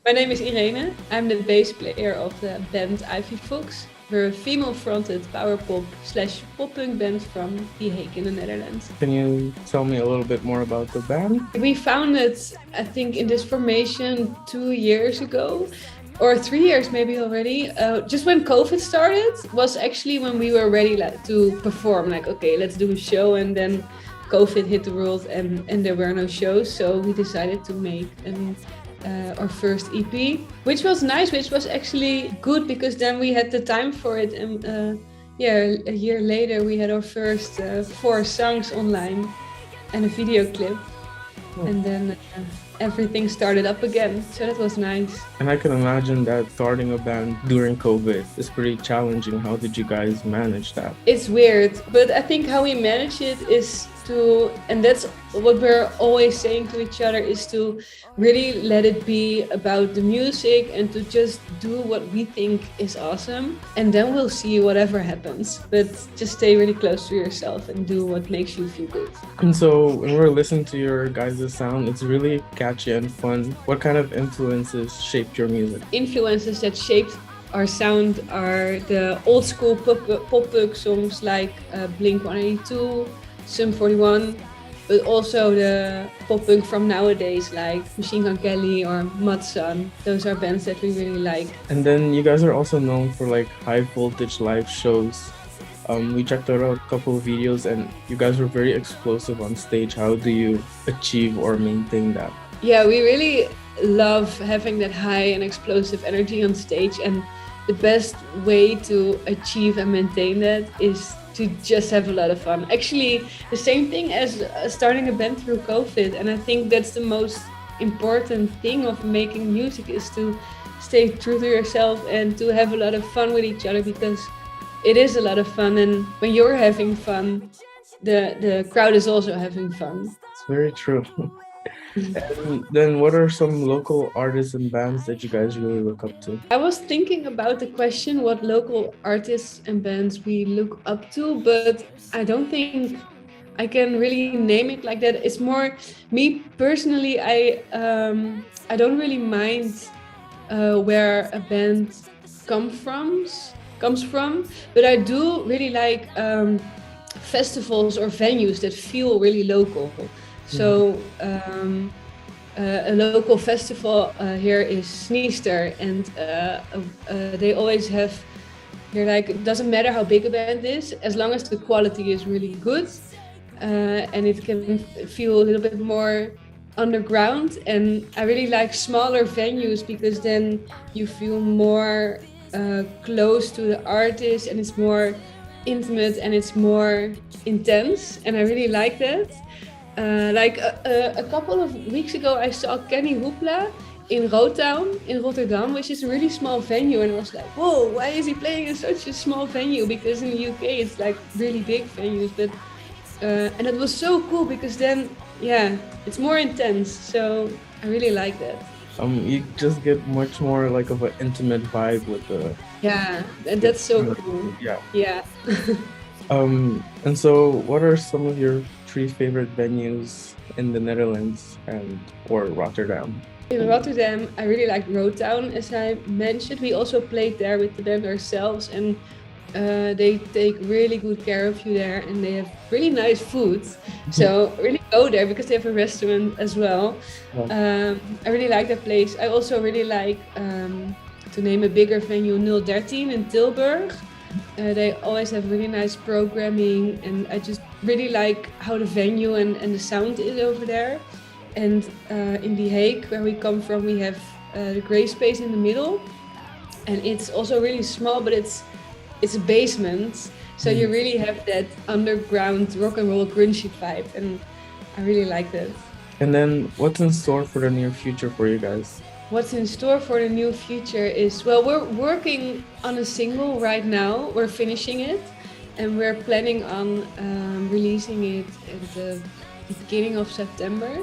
My name is Irene. I'm the bass player of the band Ivyvox. We're a female-fronted power pop / pop punk band from The Hague in the Netherlands. Can you tell me a little bit more about the band? We founded, I think, in this formation 2 years ago, or 3 years maybe already. Just when COVID started was actually when we were ready to perform. Like, okay, let's do a show, and then COVID hit the world and there were no shows. So we decided to make our first EP, which was nice, which was actually good because then we had the time for it. And a year later we had our first 4 songs online and a video clip. Oh. And then everything started up again. So that was nice. And I can imagine that starting a band during COVID is pretty challenging. How did you guys manage that? It's weird, but I think how we manage it is and that's what we're always saying to each other, is to really let it be about the music and to just do what we think is awesome, and then we'll see whatever happens, but just stay really close to yourself and do what makes you feel good. And so when we're listening to your guys' sound, it's really catchy and fun. What kind of influences shaped your music? Influences that shaped our sound are the old school pop punk songs like Blink-182, Sum 41, but also the pop punk from nowadays like Machine Gun Kelly or Mudson. Those are bands that we really like. And then you guys are also known for like high voltage live shows. We checked out a couple of videos and you guys were very explosive on stage. How do you achieve or maintain that? Yeah, we really love having that high and explosive energy on stage, and the best way to achieve and maintain that is to just have a lot of fun. Actually, the same thing as starting a band through COVID. And I think that's the most important thing of making music, is to stay true to yourself and to have a lot of fun with each other, because it is a lot of fun. And when you're having fun, the crowd is also having fun. It's very true. And then what are some local artists and bands that you guys really look up to? I was thinking about the question, what local artists and bands we look up to, but I don't think I can really name it like that. It's more me personally. I don't really mind where a band comes from, but I do really like festivals or venues that feel really local. So a local festival here is Sneester, and they always have, they're like, it doesn't matter how big a band is, as long as the quality is really good, and it can feel a little bit more underground. And I really like smaller venues because then you feel more close to the artist, and it's more intimate and it's more intense, and I really like that. A couple of weeks ago I saw catchy in Rotterdam, which is a really small venue, and I was like, whoa, why is he playing in such a small venue? Because in the UK it's like really big venues, but and it was so cool because then it's more intense, so I really like that. You just get much more like of an intimate vibe with the and that's so cool. And so what are some of your 3 favorite venues in the Netherlands or Rotterdam? In Rotterdam, I really like Roadtown, as I mentioned. We also played there with the band ourselves, and they take really good care of you there, and they have really nice food. So really go there because they have a restaurant as well. I really like that place. I also really like, to name a bigger venue, 013 in Tilburg. They always have really nice programming, and I just really like how the venue and the sound is over there. And in The Hague, where we come from, we have the Grey Space in the middle, and it's also really small, but it's a basement, so you really have that underground rock and roll grungy vibe, and I really like that. And then what's in store for the near future for you guys? What's in store for the new future is, well, we're working on a single right now. We're finishing it, and we're planning on releasing it at the beginning of September.